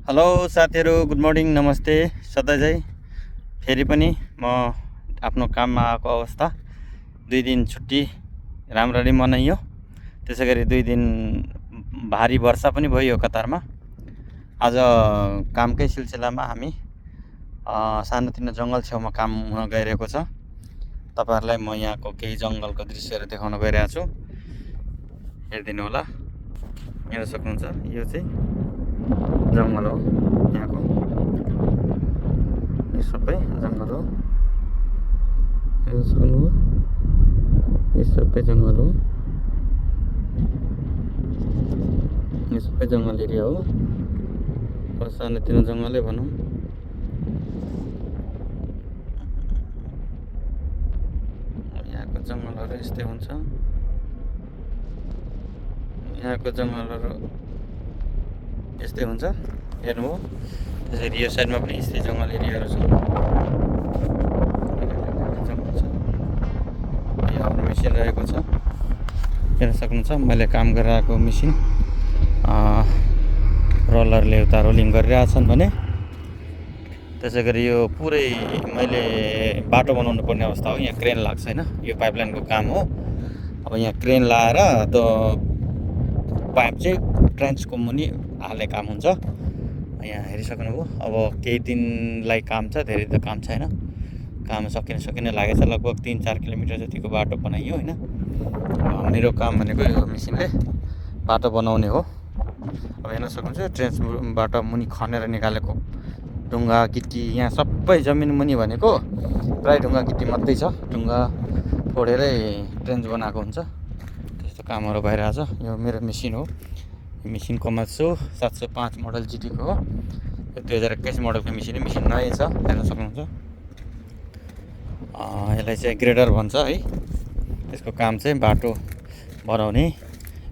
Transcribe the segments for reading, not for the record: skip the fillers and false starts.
Hello साथीहरू, good morning, नमस्ते। सधैँ चाहिँ फेरि पनि म आफ्नो काममा आएको अवस्था। 2 दिन छुट्टी राम्ररी मनाइयो। त्यसै गरी 2 दिन भारी वर्षा पनि भयो कतारमा। आज कामकै सिलसिलामा हामी सानोतिनो जङ्गल छेउमा काम हुन गइरहेको छ। तपाईँहरूलाई म यहाँको केही जङ्गलको दृश्यहरू देखाउन गइरहेको छु, हेरिदिनु होला। हेर्न सक्नुहुन्छ, यो चाहिँ जङ्गल हो। यहाँको यो सबै जङ्गल हो। यो सबै जङ्गल हो। यो सबै जङ्गल एरिया हो। सानोतिनो जङ्गलै भनौँ। यहाँको जङ्गलहरू यस्तै हुन्छ। यहाँको जङ्गलहरू यस्तै हुन्छ, हेर्नु हो। त्यसरी यो साइडमा पनि यस्तै जङ्गल एरियाहरू छ। जङ्गल छ। यो हाम्रो मेसिन रहेको छ, हेर्न सक्नुहुन्छ। मैले काम गरिरहेको मेसिन रोलरले उता रोलिङ गरिरहेछन् भने। त्यसै गरी यो पुरै मैले बाटो बनाउनु पर्ने अवस्था हो। यहाँ क्रेन लाग्छ होइन, यो पाइपलाइनको काम हो। अब यहाँ क्रेन लाएर त्यो पाइप चाहिँ ट्रेन्चको मुनि हाल्ने काम हुन्छ। यहाँ हेरिसक्नुभयो। अब केही दिनलाई काम छ, धेरै त काम छैन। काम सकिन लागेछ। लगभग 3-4 किलोमिटर जतिको बाटो बनाइयो होइन। मेरो काम भनेको यो मेसिनले बाटो बनाउने हो। अब हेर्न सक्नुहुन्छ, ट्रेन्चबाट मुनि खनेर निकालेको ढुङ्गा गिटी। यहाँ सबै जमिन मुनि भनेको प्राय ढुङ्गा गिटी मात्रै छ। ढुङ्गा फोडेरै ट्रेन्च बनाएको हुन्छ। त्यस्तो कामहरू भइरहेछ। यो मेरो मेसिन हो। मेसिन कमात्सु 705 मोडल जिटीको हो। यो 2021 मोडलको मेसिन नयाँ छ, हेर्न सक्नुहुन्छ। यसलाई चाहिँ ग्रेडर भन्छ है। त्यसको काम चाहिँ बाटो बनाउने,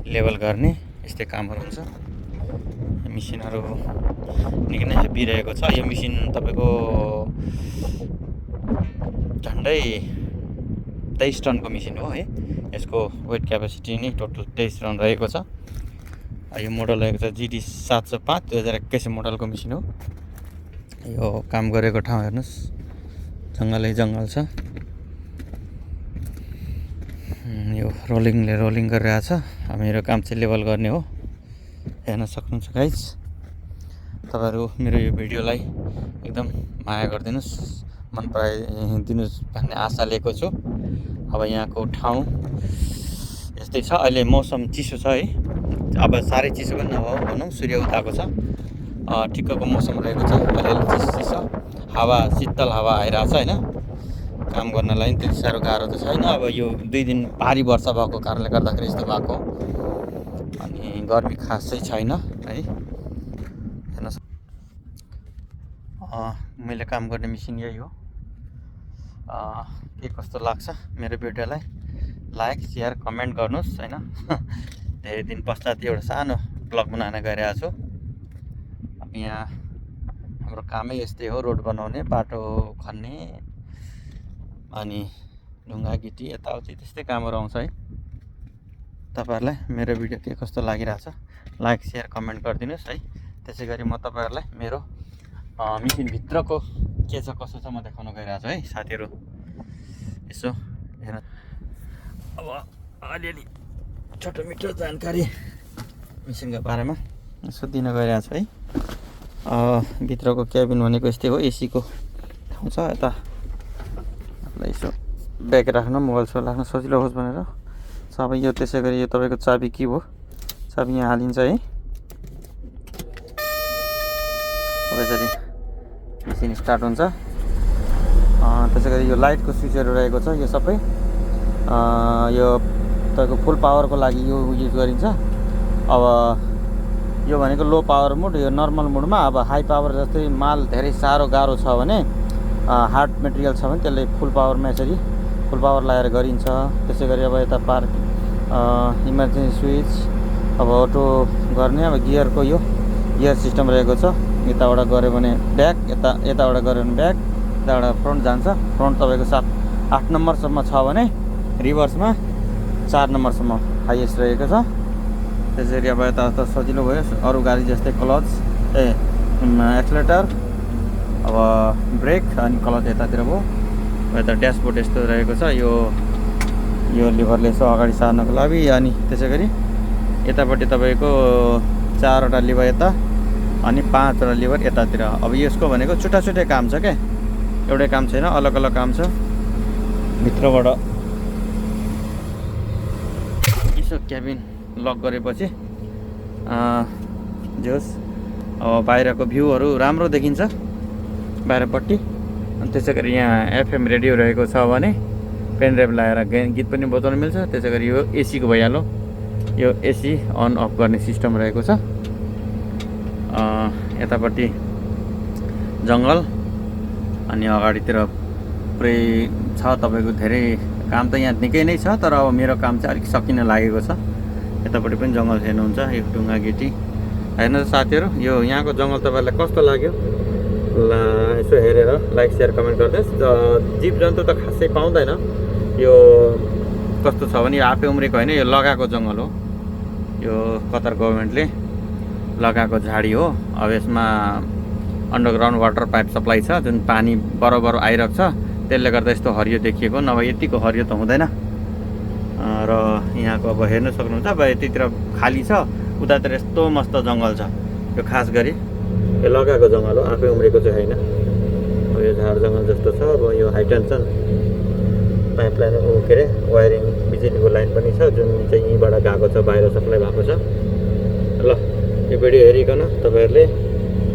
लेभल गर्ने, यस्तै कामहरू हुन्छ। मेसिनहरू निकै नै हेभी रहेको छ। यो मेसिन तपाईँको झन्डै 23 टनको मेसिन हो है। यसको वेट क्यापेसिटी नै टोटल 23 टन रहेको छ। यो मोडल रहेको छ जिटी 705, 2021 मोडलको मेसिन हो। यो काम गरेको ठाउँ हेर्नुहोस्, जङ्गलै जङ्गल छ। यो रोलिङ गरिरहेछ। मेरो काम चाहिँ लेभल गर्ने हो, हेर्न सक्नुहुन्छ गाइज। तपाईँहरू मेरो यो भिडियोलाई एकदम माया गरिदिनुहोस्, मन पराइदिनुहोस् भन्ने आशा लिएको छु। अब यहाँको ठाउँ यस्तै छ। अहिले मौसम चिसो छ है। अब साह्रै चिसो पनि नभए भनौँ, सूर्य उताएको छ। ठिक्कको मौसम रहेको छ। अलिअलि चिसो, हावा, शीतल हावा आइरहेछ होइन। काम गर्नलाई त्यति साह्रो गाह्रो त छैन। अब यो 2 दिन भारी वर्षा भएको कारणले गर्दाखेरि यस्तो भएको। अनि गर्मी खासै छैन है। हेर्न मैले काम गर्ने मेसिन यही हो। के कस्तो लाग्छ मेरो भिडियोलाई लाइक, सेयर, कमेन्ट गर्नुहोस् होइन। धेरै दिन पश्चात एउटा सानो ब्लग बनाएर गइरहेको छु। अब यहाँ हाम्रो कामै यस्तै हो, रोड बनाउने, बाटो खन्ने, अनि ढुङ्गा गिटी यताउति त्यस्तै कामहरू आउँछ है। तपाईँहरूलाई मेरो भिडियो के कस्तो लागिरहेछ लाइक, सेयर, कमेन्ट गरिदिनुहोस् है। त्यसै गरी म तपाईँहरूलाई मेरो मेसिनभित्रको के छ कसो छ म देखाउन गइरहेको छु है साथीहरू। यसो हेर्न, अब अलिअलि छोटो मिठो जानकारी मेसिनको बारेमा यसो दिन गइरहेको छु है। भित्रको क्याबिन भनेको यस्तै हो। एसीको ठाउँ छ यता। यसो ब्याग राख्न, मोबाइल सोबाइल राख्न सजिलो होस् भनेर छ। अब यो त्यसै गरी यो तपाईँको चाबी के हो, चाबी यहाँ हालिन्छ है। अब यसरी मेसिन स्टार्ट हुन्छ। त्यसै गरी यो लाइटको स्विचहरू रहेको छ। यो सबै यो तपाईँको फुल पावरको लागि यो युज गरिन्छ। अब यो भनेको लो पावर मोड, यो नर्मल मोडमा। अब हाई पावर जस्तै माल धेरै साह्रो गाह्रो छ भने, हार्ड मेटेरियल छ भने त्यसले फुल पावरमा यसरी फुल पावर लगाएर गरिन्छ। त्यसै गरी अब यता पार्क इमर्जेन्सी स्विच, अब अटो गर्ने, अब गियरको यो गियर सिस्टम रहेको छ। यताबाट गऱ्यो भने ब्याक, यताबाट गऱ्यो भने ब्याक, यताबाट फ्रन्ट जान्छ। फ्रन्ट तपाईँको 7-8 नम्बरसम्म छ भने रिभर्समा 4 नम्बरसम्म हाइएस्ट रहेको छ। त्यसरी अब यता सजिलो भयो। अरू गाडी जस्तै एक्सलेटर, अब ब्रेक अनि क्लच यतातिर भयो। यता ड्यासबोर्ड यस्तो रहेको छ। यो लिभरले यसो अगाडि सार्नको लागि, अनि त्यसै गरी यतापट्टि तपाईँको 4वटा लिभर यता अनि 5वटा लिभर यतातिर। अब यसको भनेको छुट्टा काम छ क्या, एउटै काम छैन, अलग अलग काम छ। भित्रबाट यसो क्याबिन लक गरेपछि जोस् अब बाहिरको भ्यूहरू राम्रो देखिन्छ बाहिरपट्टि। अनि त्यसै गरी यहाँ एफएम रेडियो रहेको छ भने पेन ड्राइभ लगाएर गीत पनि बजाउन मिल्छ। त्यसै गरी यो एसीको भइहाल्यो, यो एसी अन अफ गर्ने सिस्टम रहेको छ। यतापट्टि जङ्गल अनि अगाडितिर पुरै छ तपाईँको धेरै काम त यहाँ निकै नै छ, तर अब मेरो काम चाहिँ अलिक सकिन लागेको छ। यतापट्टि पनि जङ्गल हेर्नुहुन्छ, यो ढुङ्गा गिटी हेर्नु साथीहरू। यो यहाँको जङ्गल तपाईँलाई कस्तो लाग्यो यसो हेरेर लाइक सेयर कमेन्ट गरिदिनुहोस्। जीव जन्तु त खासै पाउँदैन। यो कस्तो छ भने यो आफै उम्रेको होइन, यो लगाएको जङ्गल हो। यो कतार गभर्मेन्टले लगाएको झाडी हो। अब यसमा अन्डरग्राउन्ड वाटर पाइप सप्लाई छ, जुन पानी बराबर आइरहेको छ, त्यसले गर्दा यस्तो हरियो देखिएको। नभए यतिको हरियो त हुँदैन। र यहाँको अब हेर्न सक्नुहुन्छ, अब यतितिर खाली छ, उतातिर यस्तो मस्त जङ्गल छ। यो खास गरी यो लगाएको जङ्गल हो, आफै उम्रेको चाहिँ होइन। अब यो झार जङ्गल जस्तो छ। अब यो हाई टेन्सन पाइपलाइन के अरे वायरिङ बिजुलीको लाइन पनि छ, जुन चाहिँ यहीँबाट गएको छ, बाहिर सप्लाई भएको छ। ल यो भिडियो हेरिकन तपाईँहरूले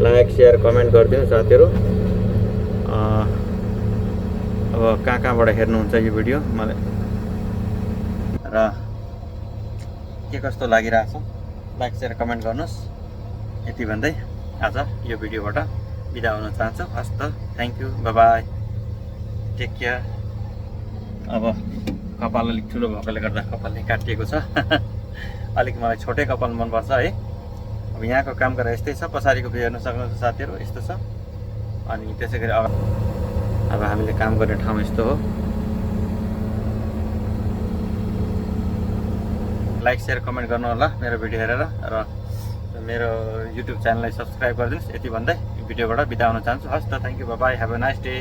लाइक सेयर कमेन्ट गरिदिनु साथीहरू। अब कहाँबाट हेर्नुहुन्छ यो भिडियो मलाई र के कस्तो लागिरहेछ लाइक सेयर कमेन्ट गर्नुहोस्। यति भन्दै आज यो भिडियोबाट बिदा हुन चाहन्छु। हस् त, thank you, bye bye, take care. अब कपाल अलिक ठुलो भएकोले गर्दा कपाल काटिएको छ। अलिक मलाई छोटै कपाल मनपर्छ है। अब यहाँको काम गरेर यस्तै छ, पछाडिको भ्यू हेर्न सक्नुहुन्छ साथीहरू, यस्तो छ। अनि त्यसै गरी अब हामीले काम गर्ने ठाउँ यस्तो हो। लाइक सेयर कमेन्ट गर्नु होला मेरो भिडियो हेरेर, र मेरो युट्युब च्यानललाई सब्सक्राइब गरिदिनुहोस्। यति भन्दै भिडियोबाट बिदा हुन चाहन्छु। हस् त, thank you, bye by, have a nice day.